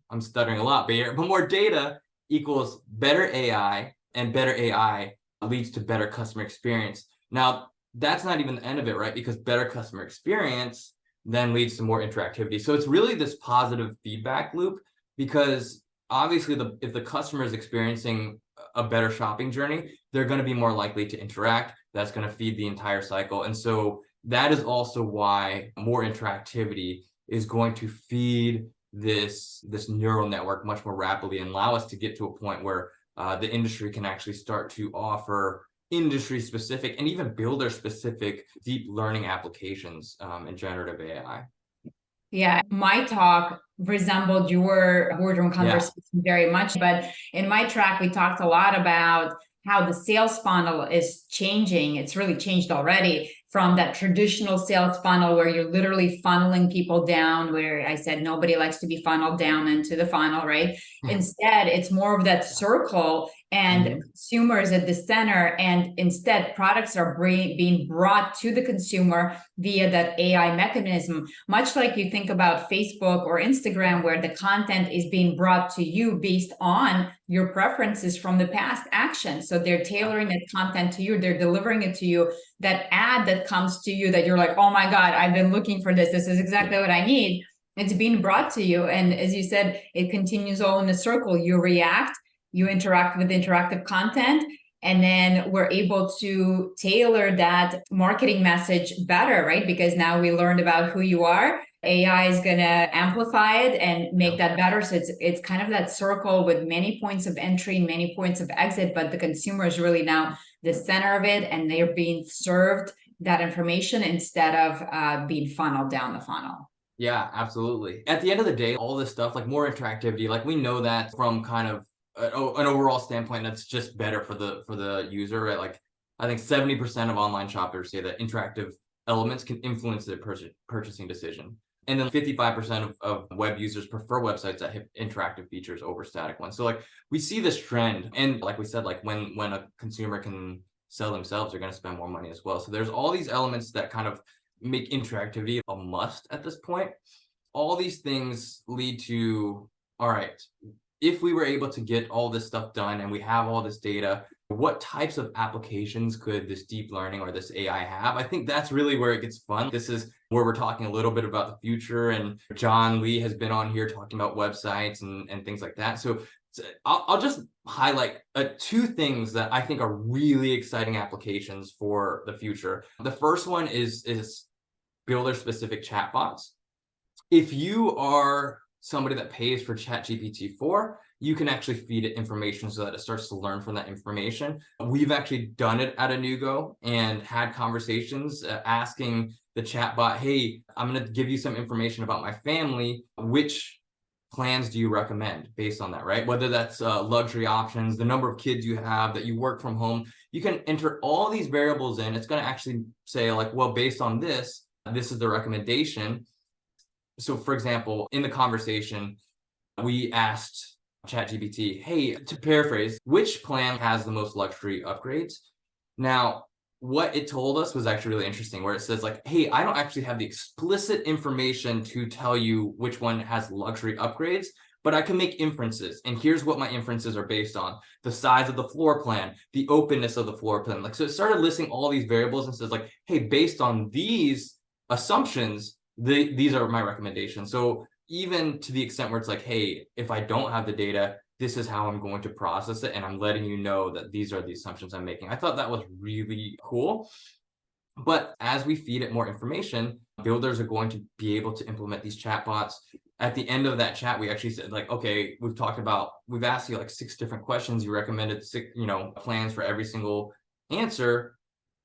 I'm stuttering a lot, but more data equals better AI, and better AI leads to better customer experience. Now, that's not even the end of it, right? Because better customer experience then leads to more interactivity. So it's really this positive feedback loop, because obviously if the customer is experiencing a better shopping journey, they're going to be more likely to interact. That's going to feed the entire cycle. And so that is also why more interactivity is going to feed this neural network much more rapidly, and allow us to get to a point where the industry can actually start to offer industry specific and even builder specific deep learning applications in generative AI. Yeah, my talk resembled your boardroom conversation very much, but in my track, we talked a lot about how the sales funnel is changing. It's really changed already from that traditional sales funnel where you're literally funneling people down, where I said nobody likes to be funneled down into the funnel, right? Instead, it's more of that circle, and consumers at the center, and instead products are being brought to the consumer via that AI mechanism, much like you think about Facebook or Instagram, where the content is being brought to you based on your preferences from the past actions. So they're tailoring that content to you, they're delivering it to you. That ad that comes to you that you're like, oh my God, I've been looking for this is exactly what I need. It's being brought to you. And as you said, it continues all in a circle. You react, you interact with interactive content, and then we're able to tailor that marketing message better, right? Because now we learned about who you are. AI is going to amplify it and make that better. So it's kind of that circle with many points of entry, many points of exit, but the consumer is really now the center of it, and they're being served that information instead of being funneled down the funnel. Yeah, absolutely. At the end of the day, all this stuff, like more interactivity, like we know that from kind of an overall standpoint, that's just better for the user, right? Like I think 70% of online shoppers say that interactive elements can influence their purchasing decision. And then 55% of web users prefer websites that have interactive features over static ones. So like we see this trend, and like we said, like when a consumer can sell themselves, they're going to spend more money as well. So there's all these elements that kind of make interactivity a must at this point. All these things lead to, all right, if we were able to get all this stuff done and we have all this data, what types of applications could this deep learning or this AI have? I think that's really where it gets fun. This is where we're talking a little bit about the future, and John Lee has been on here talking about websites and things like that. So I'll just highlight two things that I think are really exciting applications for the future. The first one is builder-specific chatbots. If you are somebody that pays for ChatGPT 4, you can actually feed it information so that it starts to learn from that information. We've actually done it at Inugo and had conversations asking the chatbot, hey, I'm going to give you some information about my family. Which plans do you recommend based on that, right? Whether that's luxury options, the number of kids you have, that you work from home, you can enter all these variables in. It's going to actually say like, well, based on this, this is the recommendation. So for example, in the conversation, we asked ChatGPT, hey, to paraphrase, which plan has the most luxury upgrades? Now, what it told us was actually really interesting, where it says like, hey, I don't actually have the explicit information to tell you which one has luxury upgrades, but I can make inferences. And here's what my inferences are based on: the size of the floor plan, the openness of the floor plan. Like, so it started listing all these variables and says like, hey, based on these assumptions, these are my recommendations. So even to the extent where it's like, hey, if I don't have the data, this is how I'm going to process it, and I'm letting you know that these are the assumptions I'm making. I thought that was really cool. But as we feed it more information, builders are going to be able to implement these chatbots. At the end of that chat, we actually said like, okay, we've asked you like 6 different questions. You recommended 6, plans for every single answer.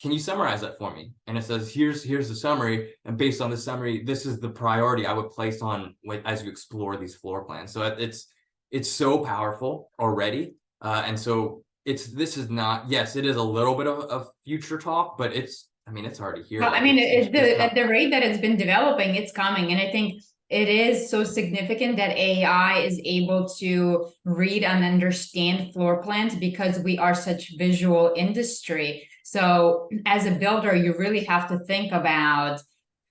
Can you summarize that for me? And it says, here's the summary. And based on the summary, this is the priority I would place on as you explore these floor plans. So it's so powerful already. And so this is not, yes, it is a little bit of future talk, but it's already here. Well, at the rate that it's been developing, it's coming. And I think it is so significant that AI is able to read and understand floor plans because we are such visual industry. So as a builder, you really have to think about,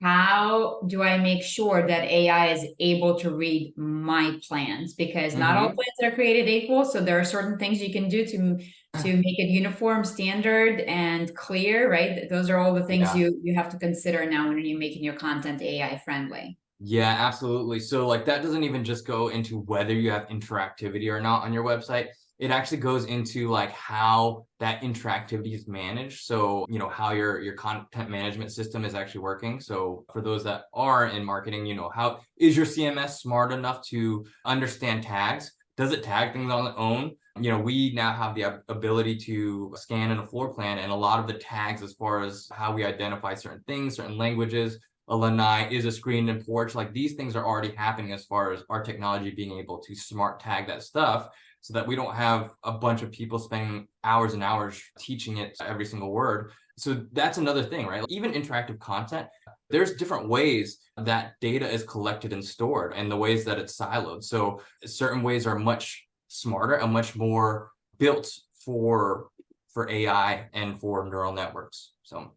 how do I make sure that AI is able to read my plans? Because not all plans are created equal. So there are certain things you can do to make it uniform, standard, and clear, right? Those are all the things you have to consider now when you're making your content AI friendly. Yeah, absolutely. So like that doesn't even just go into whether you have interactivity or not on your website. It actually goes into like how that interactivity is managed. So, how your content management system is actually working. So for those that are in marketing, how is your CMS smart enough to understand tags? Does it tag things on its own? We now have the ability to scan in a floor plan, and a lot of the tags as far as how we identify certain things, certain languages, a lanai is a screen and porch, like these things are already happening as far as our technology being able to smart tag that stuff, so that we don't have a bunch of people spending hours and hours teaching it every single word. So that's another thing, right? Even interactive content, there's different ways that data is collected and stored, and the ways that it's siloed. So certain ways are much smarter and much more built for AI and for neural networks. So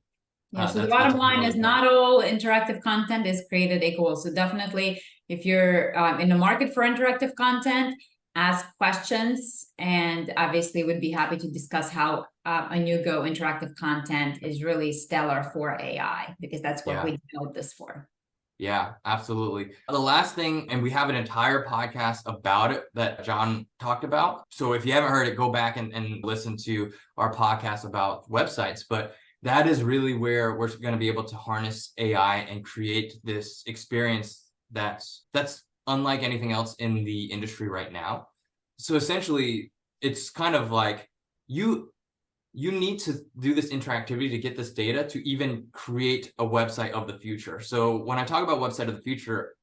yeah, so the bottom line is not all interactive content is created equal. So definitely, if you're in the market for interactive content, ask questions, and obviously would be happy to discuss how Inugo interactive content is really stellar for AI, because that's what we built this for. Yeah, absolutely. The last thing, and we have an entire podcast about it that John talked about. So if you haven't heard it, go back and listen to our podcast about websites. But that is really where we're going to be able to harness AI and create this experience that's unlike anything else in the industry right now. So essentially, it's kind of like you need to do this interactivity to get this data to even create a website of the future. So when I talk about website of the future,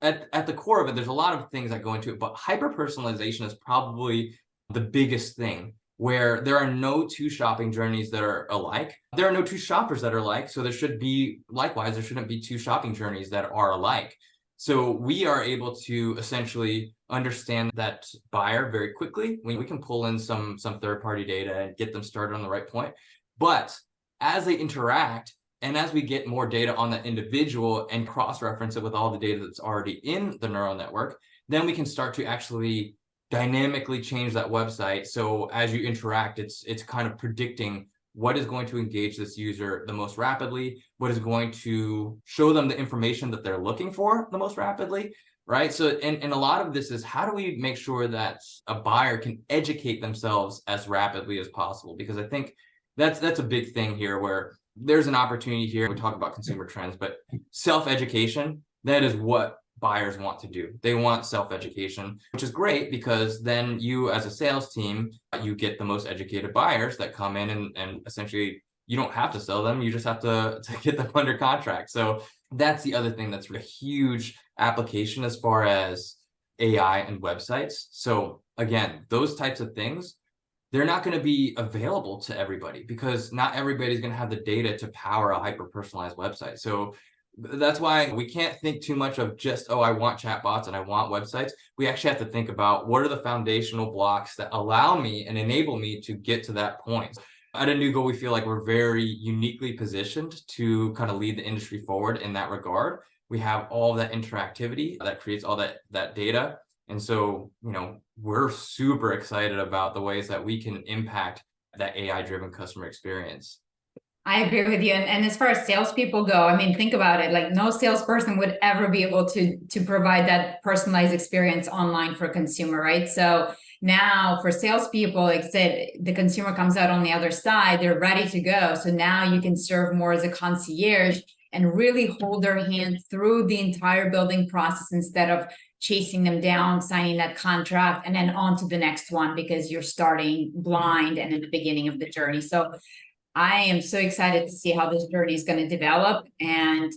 at the core of it, there's a lot of things that go into it, but hyper-personalization is probably the biggest thing, where there are no 2 shopping journeys that are alike. There are no 2 shoppers that are alike. So there shouldn't be 2 shopping journeys that are alike. So we are able to essentially understand that buyer very quickly. We can pull in some third-party data and get them started on the right point. But as they interact, and as we get more data on that individual and cross-reference it with all the data that's already in the neural network, then we can start to actually dynamically change that website. So as you interact, it's kind of predicting what is going to engage this user the most rapidly, what is going to show them the information that they're looking for the most rapidly, right? So, and a lot of this is, how do we make sure that a buyer can educate themselves as rapidly as possible? Because I think that's a big thing here, where there's an opportunity here. We talk about consumer trends, but self-education, that is what buyers want to do. They want self-education, which is great, because then you as a sales team, you get the most educated buyers that come in, and essentially you don't have to sell them. You just have to get them under contract. So that's the other thing that's a huge application as far as AI and websites. So again, those types of things, they're not going to be available to everybody, because not everybody's going to have the data to power a hyper-personalized website. So that's why we can't think too much of just, oh, I want chatbots and I want websites. We actually have to think about, what are the foundational blocks that allow me and enable me to get to that point. At Inugo, we feel like we're very uniquely positioned to kind of lead the industry forward in that regard. We have all that interactivity that creates all that data. And so, we're super excited about the ways that we can impact that AI-driven customer experience. I agree with you. And as far as salespeople go, I mean, think about it. Like, no salesperson would ever be able to provide that personalized experience online for a consumer, right? So now for salespeople, like I said, the consumer comes out on the other side, they're ready to go. So now you can serve more as a concierge and really hold their hand through the entire building process, instead of chasing them down, signing that contract, and then on to the next one, because you're starting blind and in the beginning of the journey. So I am so excited to see how this journey is going to develop, and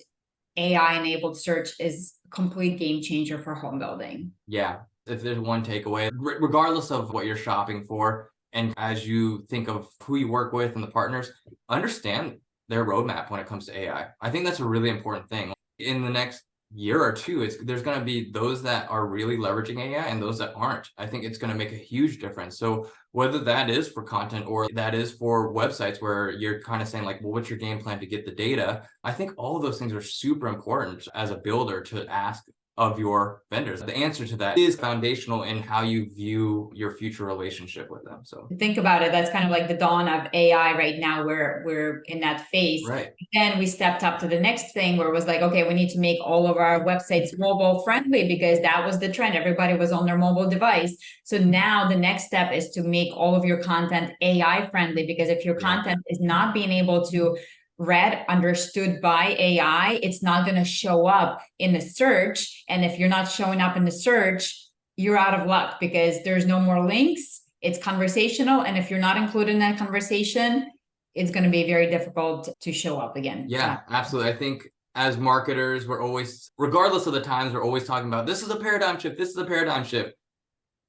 AI-enabled search is a complete game changer for home building. Yeah, if there's one takeaway, regardless of what you're shopping for, and as you think of who you work with and the partners, understand their roadmap when it comes to AI. I think that's a really important thing. In the next year or two, there's going to be those that are really leveraging AI and those that aren't. I think it's going to make a huge difference. So whether that is for content or that is for websites, where you're kind of saying like, well, what's your game plan to get the data? I think all of those things are super important as a builder to ask of your vendors. The answer to that is foundational in how you view your future relationship with them. So think about it, that's kind of like the dawn of AI right now, where we're in that phase. Right. Then we stepped up to the next thing, where it was like, okay, we need to make all of our websites mobile friendly, because that was the trend. Everybody was on their mobile device. So now the next step is to make all of your content AI friendly, because if your content is not being able to read, understood by AI, it's not going to show up in the search. And if you're not showing up in the search, you're out of luck, because there's no more links. It's conversational. And if you're not included in that conversation, it's going to be very difficult to show up again. Yeah, absolutely. I think as marketers, we're always, regardless of the times, we're always talking about, this is a paradigm shift. This is a paradigm shift.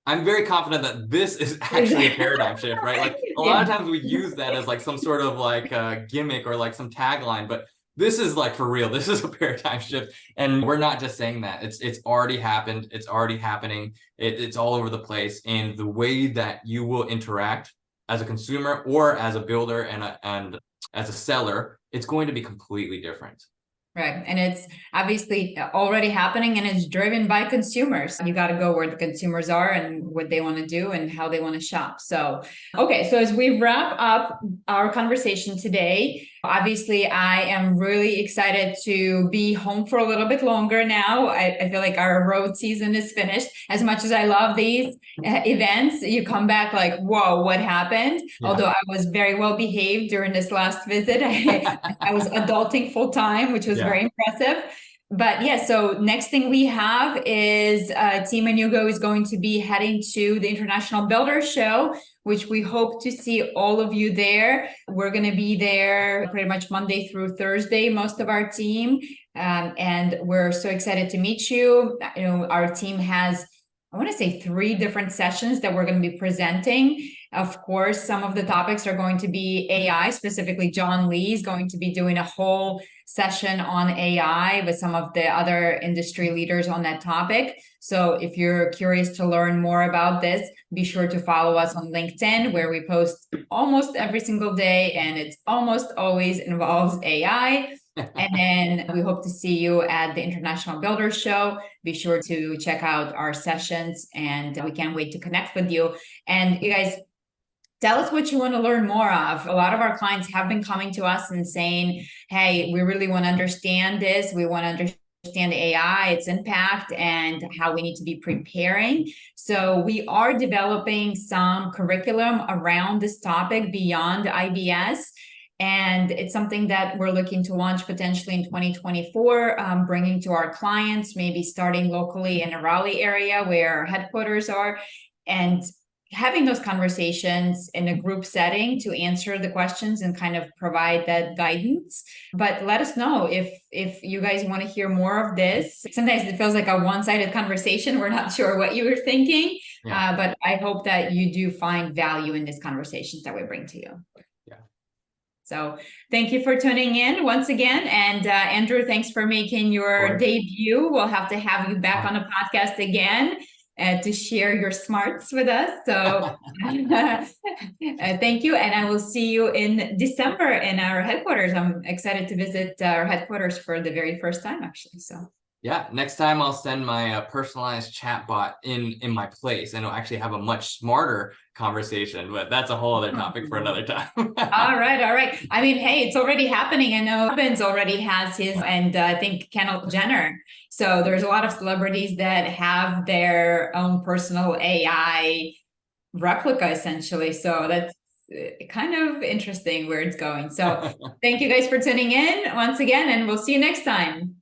I'm very confident that this is actually a paradigm shift, right? Like a lot of times we use that as like some sort of like a gimmick or like some tagline, but this is like for real. This is a paradigm shift. And we're not just saying that. It's already happened. It's already happening. It's all over the place. And the way that you will interact as a consumer or as a builder and as a seller, it's going to be completely different. Right. And it's obviously already happening, and it's driven by consumers. You got to go where the consumers are and what they want to do and how they want to shop. So, okay. So as we wrap up our conversation today, obviously I am really excited to be home for a little bit longer now. I feel like our road season is finished. As much as I love these events, you come back like, whoa, what happened? Yeah. Although I was very well behaved during this last visit. I was adulting full time, which was very impressive. But yeah, so next thing we have is Team Inugo is going to be heading to the International Builder Show, which we hope to see all of you there. We're going to be there pretty much Monday through Thursday, most of our team. And we're so excited to meet you. Our team has, I want to say, 3 different sessions that we're going to be presenting. Of course, some of the topics are going to be AI. Specifically, John Lee is going to be doing a whole session on AI with some of the other industry leaders on that topic. So if you're curious to learn more about this, be sure to follow us on LinkedIn, where we post almost every single day, and it almost always involves AI. And then we hope to see you at the International Builders Show. Be sure to check out our sessions, and we can't wait to connect with you. And you guys, tell us what you want to learn more of. A lot of our clients have been coming to us and saying, hey, we really want to understand this. We want to understand AI, its impact, and how we need to be preparing. So we are developing some curriculum around this topic beyond IBS. And it's something that we're looking to launch potentially in 2024, bringing to our clients, maybe starting locally in the Raleigh area where our headquarters are, and having those conversations in a group setting to answer the questions and kind of provide that guidance. But let us know if you guys want to hear more of this. Sometimes it feels like a one-sided conversation. We're not sure what you were thinking, but I hope that you do find value in these conversations that we bring to you. So thank you for tuning in once again. And Andrew, thanks for making your debut. We'll have to have you back on the podcast again to share your smarts with us. So thank you. And I will see you in December in our headquarters. I'm excited to visit our headquarters for the very first time, actually. So yeah, next time I'll send my personalized chatbot in my place, and it'll actually have a much smarter conversation, but that's a whole other topic for another time. All right. I mean, hey, it's already happening. I know Robbins already has his, and I think Kendall Jenner. So there's a lot of celebrities that have their own personal AI replica, essentially. So that's kind of interesting where it's going. So thank you guys for tuning in once again, and we'll see you next time.